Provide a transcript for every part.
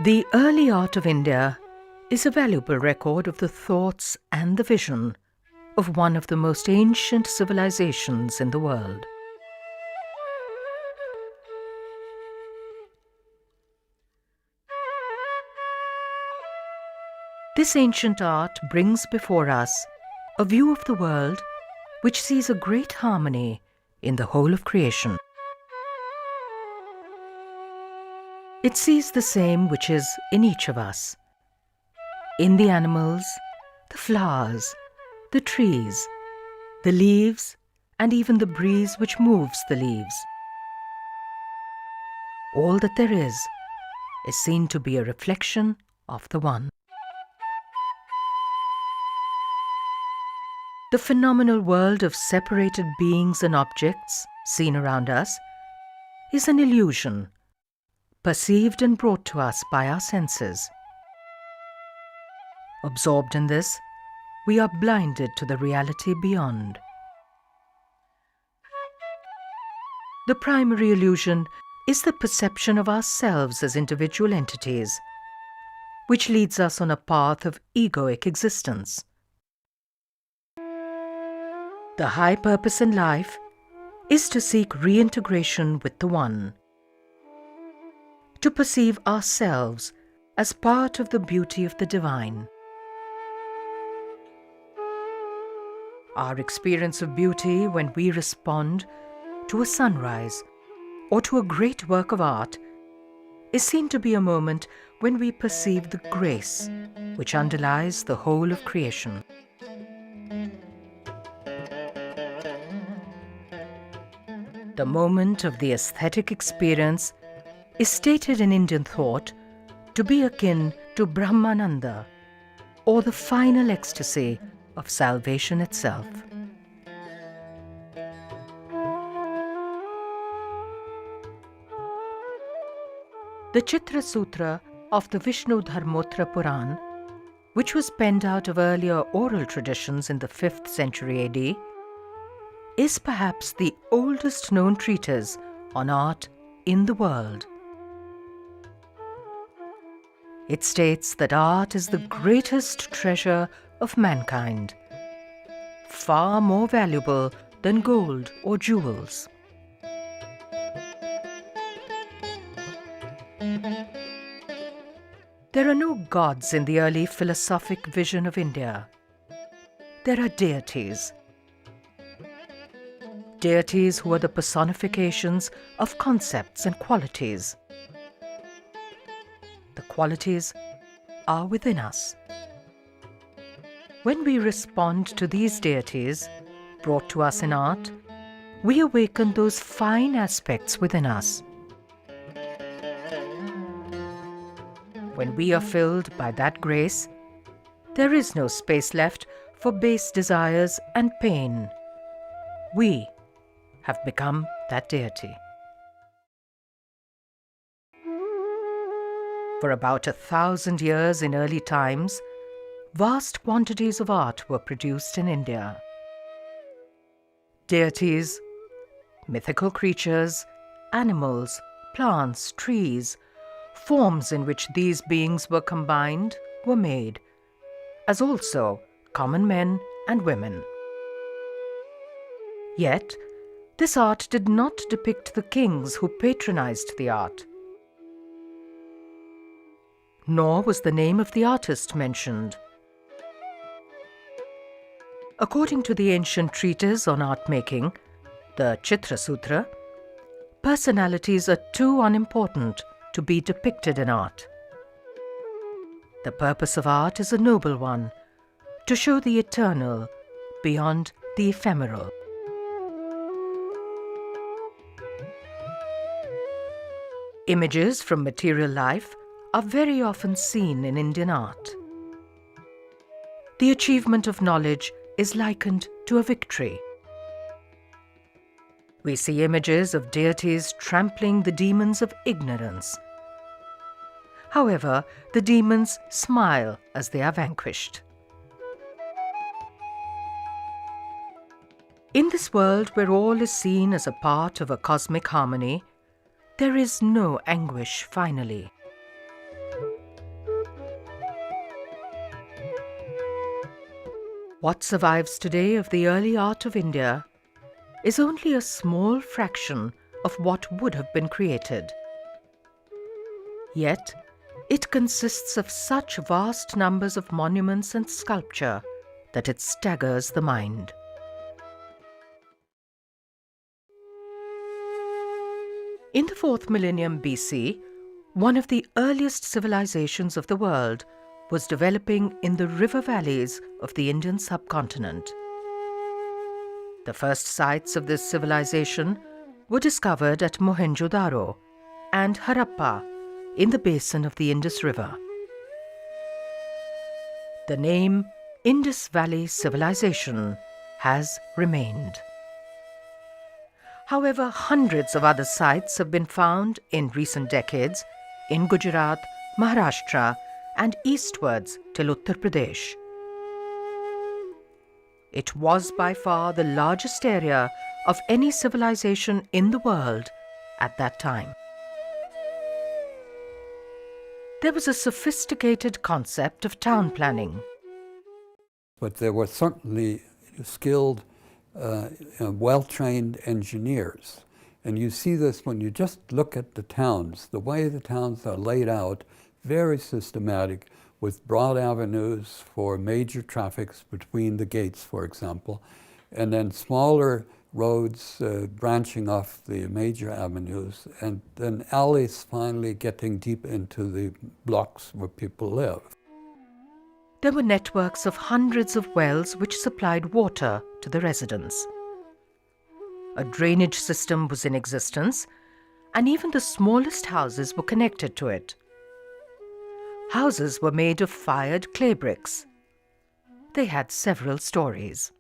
The early art of India is a valuable record of the thoughts and the vision of one of the most ancient civilizations in the world. This ancient art brings before us a view of the world which sees a great harmony in the whole of creation. It sees the same which is in each of us, in the animals, the flowers, the trees, the leaves, and even the breeze which moves the leaves. All that there is seen to be a reflection of the One. The phenomenal world of separated beings and objects seen around us is an illusion, perceived and brought to us by our senses. Absorbed in this, we are blinded to the reality beyond. The primary illusion is the perception of ourselves as individual entities, which leads us on a path of egoic existence. The high purpose in life is to seek reintegration with the One, to perceive ourselves as part of the beauty of the divine. Our experience of beauty when we respond to a sunrise or to a great work of art is seen to be a moment when we perceive the grace which underlies the whole of creation. The moment of the aesthetic experience is stated in Indian thought to be akin to Brahmananda, or the final ecstasy of salvation itself. The Chitra Sutra of the Vishnu Dharmottara Puran, which was penned out of earlier oral traditions in the 5th century AD, is perhaps the oldest known treatise on art in the world. It states that art is the greatest treasure of mankind, far more valuable than gold or jewels. There are no gods in the early philosophic vision of India. There are deities. Deities who are the personifications of concepts and qualities. The qualities are within us. When we respond to these deities, brought to us in art, we awaken those fine aspects within us. When we are filled by that grace, there is no space left for base desires and pain. We have become that deity. For about 1,000 years in early times, vast quantities of art were produced in India. Deities, mythical creatures, animals, plants, trees, forms in which these beings were combined were made, as also common men and women. Yet, this art did not depict the kings who patronized the art. Nor was the name of the artist mentioned. According to the ancient treatise on art making, the Chitra Sutra, personalities are too unimportant to be depicted in art. The purpose of art is a noble one, to show the eternal beyond the ephemeral. Images from material life are very often seen in Indian art. The achievement of knowledge is likened to a victory. We see images of deities trampling the demons of ignorance. However, the demons smile as they are vanquished. In this world where all is seen as a part of a cosmic harmony, there is no anguish finally. What survives today of the early art of India is only a small fraction of what would have been created. Yet, it consists of such vast numbers of monuments and sculpture that it staggers the mind. In the 4th millennium BC, one of the earliest civilizations of the world was developing in the river valleys of the Indian subcontinent. The first sites of this civilization were discovered at Mohenjo-daro and Harappa in the basin of the Indus River. The name Indus Valley Civilization has remained. However, hundreds of other sites have been found in recent decades in Gujarat, Maharashtra, and eastwards till Uttar Pradesh. It was by far the largest area of any civilization in the world at that time. There was a sophisticated concept of town planning. But there were certainly skilled, well-trained engineers. And you see this when you just look at the towns. The way the towns are laid out, very systematic, with broad avenues for major traffics between the gates, for example, and then smaller roads branching off the major avenues, and then alleys finally getting deep into the blocks where people live. There were networks of hundreds of wells which supplied water to the residents. A drainage system was in existence, and even the smallest houses were connected to it. Houses were made of fired clay bricks. They had several stories.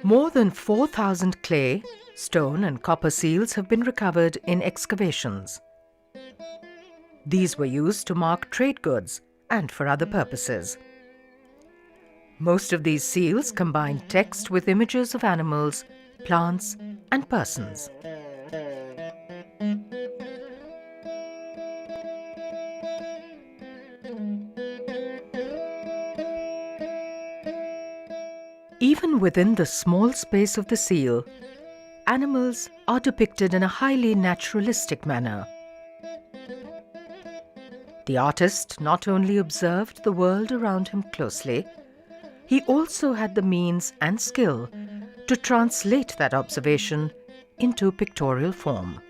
More than 4,000 clay, stone, and copper seals have been recovered in excavations. These were used to mark trade goods and for other purposes. Most of these seals combine text with images of animals, plants, and persons. Even within the small space of the seal, animals are depicted in a highly naturalistic manner. The artist not only observed the world around him closely, he also had the means and skill to translate that observation into pictorial form.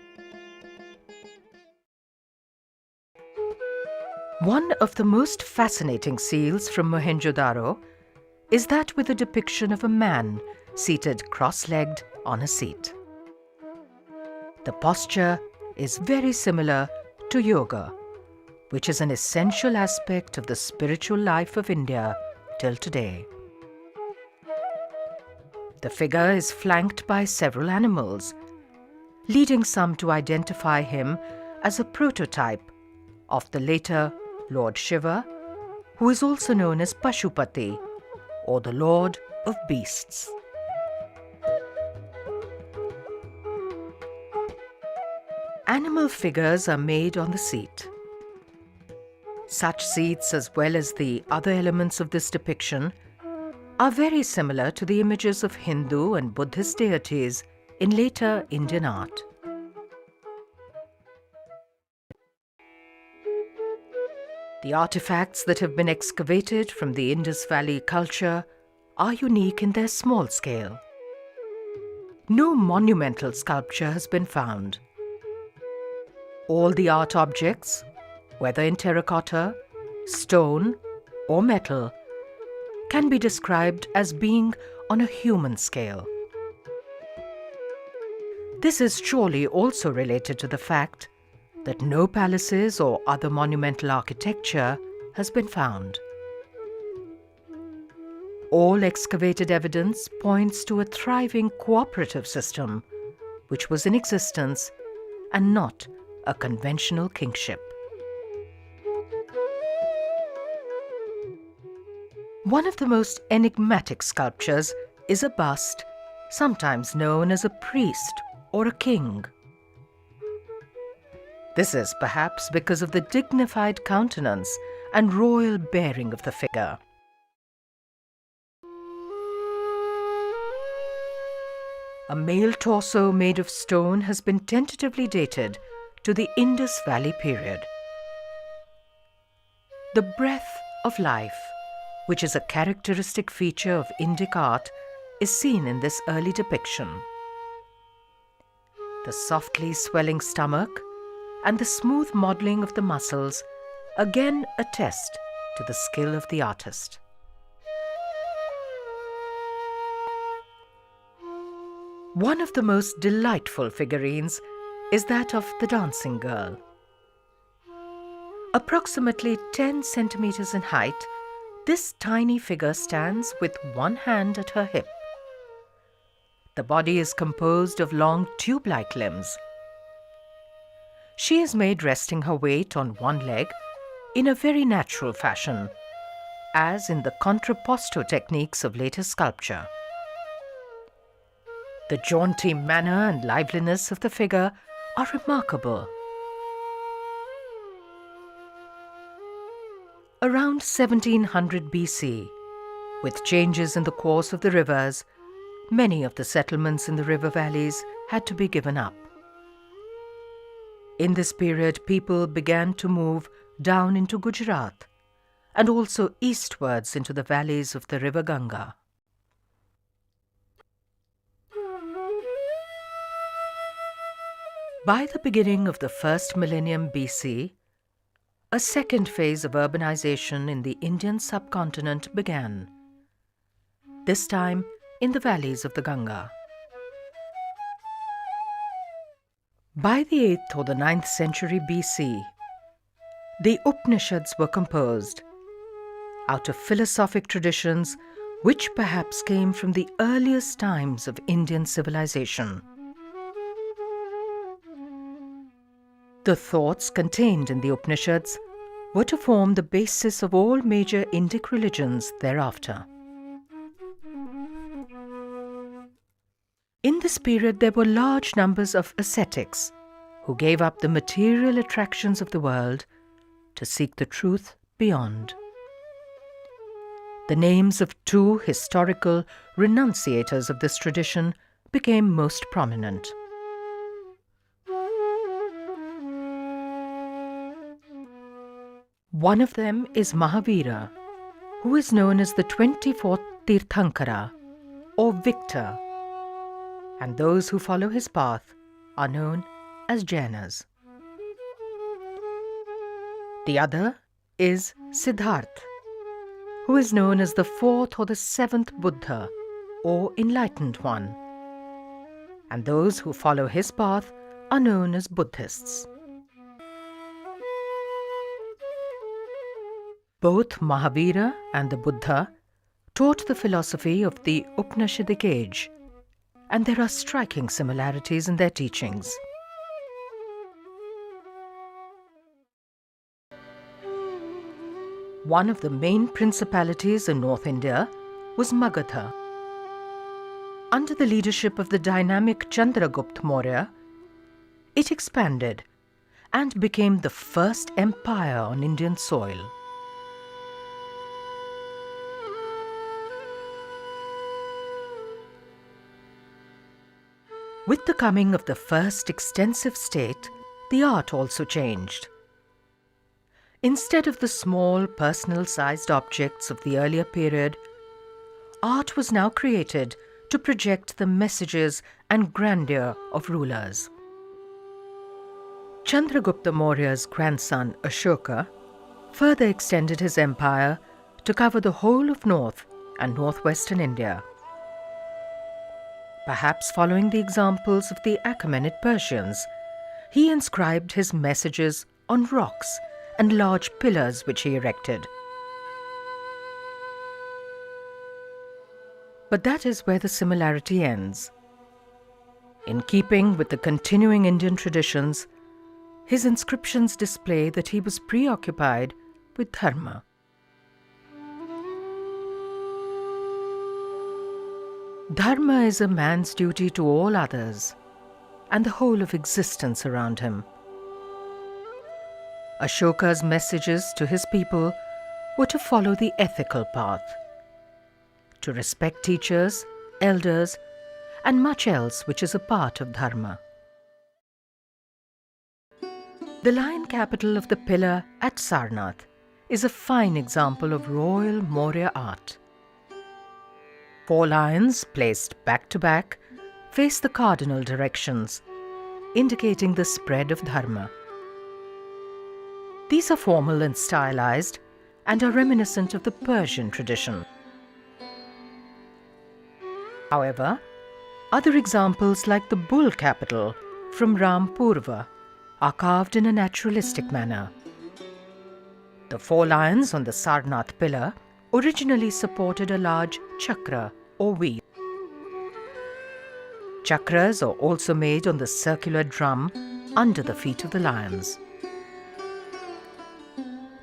One of the most fascinating seals from Mohenjo-daro is that with a depiction of a man seated cross-legged on a seat. The posture is very similar to yoga, which is an essential aspect of the spiritual life of India till today. The figure is flanked by several animals, leading some to identify him as a prototype of the later Lord Shiva, who is also known as Pashupati, or the Lord of Beasts. Animal figures are made on the seat. Such seats, as well as the other elements of this depiction, are very similar to the images of Hindu and Buddhist deities in later Indian art. The artifacts that have been excavated from the Indus Valley culture are unique in their small scale. No monumental sculpture has been found. All the art objects, whether in terracotta, stone, or metal, can be described as being on a human scale. This is surely also related to the fact that no palaces or other monumental architecture has been found. All excavated evidence points to a thriving cooperative system which was in existence and not a conventional kingship. One of the most enigmatic sculptures is a bust, sometimes known as a priest or a king. This is perhaps because of the dignified countenance and royal bearing of the figure. A male torso made of stone has been tentatively dated to the Indus Valley period. The breath of life, which is a characteristic feature of Indic art, is seen in this early depiction. The softly swelling stomach and the smooth modelling of the muscles again attest to the skill of the artist. One of the most delightful figurines is that of the dancing girl. Approximately 10 centimeters in height, this tiny figure stands with one hand at her hip. The body is composed of long tube-like limbs. She is made resting her weight on one leg in a very natural fashion, as in the contrapposto techniques of later sculpture. The jaunty manner and liveliness of the figure are remarkable. Around 1700 BC, with changes in the course of the rivers, many of the settlements in the river valleys had to be given up. In this period, people began to move down into Gujarat and also eastwards into the valleys of the river Ganga. By the beginning of the first millennium BC, a second phase of urbanization in the Indian subcontinent began, this time in the valleys of the Ganga. By the 8th or the 9th century BC, the Upanishads were composed out of philosophic traditions which perhaps came from the earliest times of Indian civilization. The thoughts contained in the Upanishads were to form the basis of all major Indic religions thereafter. In this period, there were large numbers of ascetics who gave up the material attractions of the world to seek the truth beyond. The names of two historical renunciators of this tradition became most prominent. One of them is Mahavira, who is known as the 24th Tirthankara or victor, and those who follow his path are known as Jainas. The other is Siddhartha, who is known as the 4th or the 7th Buddha or enlightened one, and those who follow his path are known as Buddhists. Both Mahavira and the Buddha taught the philosophy of the Upanishadic age, and there are striking similarities in their teachings. One of the main principalities in North India was Magadha. Under the leadership of the dynamic Chandragupta Maurya, it expanded and became the first empire on Indian soil. With the coming of the first extensive state, the art also changed. Instead of the small, personal-sized objects of the earlier period, art was now created to project the messages and grandeur of rulers. Chandragupta Maurya's grandson Ashoka further extended his empire to cover the whole of North and Northwestern India. Perhaps following the examples of the Achaemenid Persians, he inscribed his messages on rocks and large pillars which he erected. But that is where the similarity ends. In keeping with the continuing Indian traditions, his inscriptions display that he was preoccupied with dharma. Dharma is a man's duty to all others and the whole of existence around him. Ashoka's messages to his people were to follow the ethical path, to respect teachers, elders, and much else which is a part of dharma. The lion capital of the pillar at Sarnath is a fine example of royal Maurya art. 4 lions placed back to back face the cardinal directions, indicating the spread of dharma. These are formal and stylized and are reminiscent of the Persian tradition. However, other examples like the bull capital from Rampurva are carved in a naturalistic manner. The 4 lions on the Sarnath pillar originally supported a large chakra or wheel. Chakras are also made on the circular drum under the feet of the lions.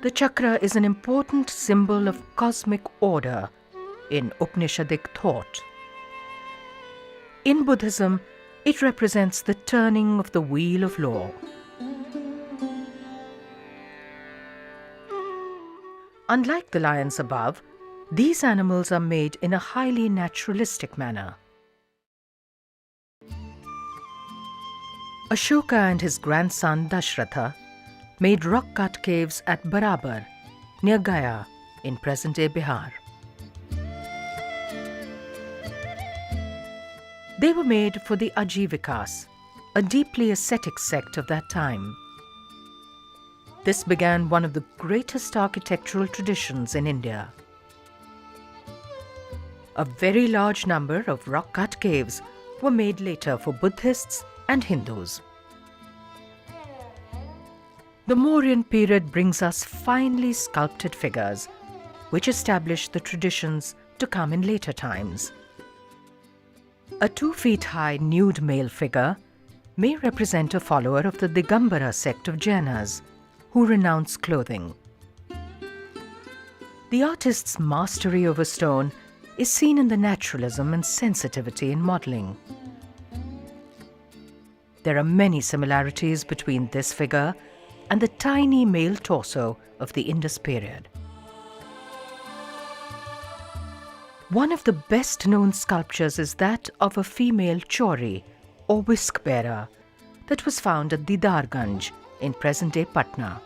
The chakra is an important symbol of cosmic order in Upanishadic thought. In Buddhism, it represents the turning of the wheel of law. Unlike the lions above, these animals are made in a highly naturalistic manner. Ashoka and his grandson Dashratha made rock-cut caves at Barabar, near Gaya, in present-day Bihar. They were made for the Ajivikas, a deeply ascetic sect of that time. This began one of the greatest architectural traditions in India. A very large number of rock-cut caves were made later for Buddhists and Hindus. The Mauryan period brings us finely sculpted figures, which establish the traditions to come in later times. A 2 feet high nude male figure may represent a follower of the Digambara sect of Jainas, who renounce clothing. The artist's mastery over stone is seen in the naturalism and sensitivity in modeling. There are many similarities between this figure and the tiny male torso of the Indus period. One of the best-known sculptures is that of a female chori, or whisk-bearer, that was found at Didarganj in present-day Patna.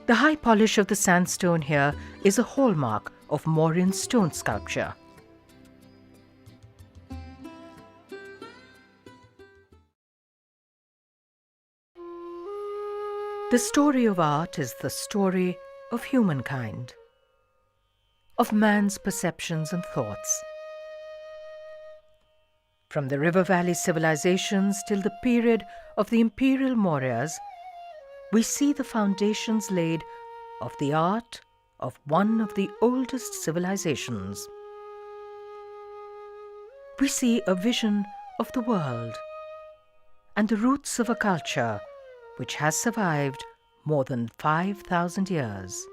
The high polish of the sandstone here is a hallmark of Mauryan stone sculpture. The story of art is the story of humankind, of man's perceptions and thoughts. From the river valley civilizations till the period of the imperial Mauryas, we see the foundations laid of the art of one of the oldest civilizations. We see a vision of the world and the roots of a culture which has survived more than 5,000 years.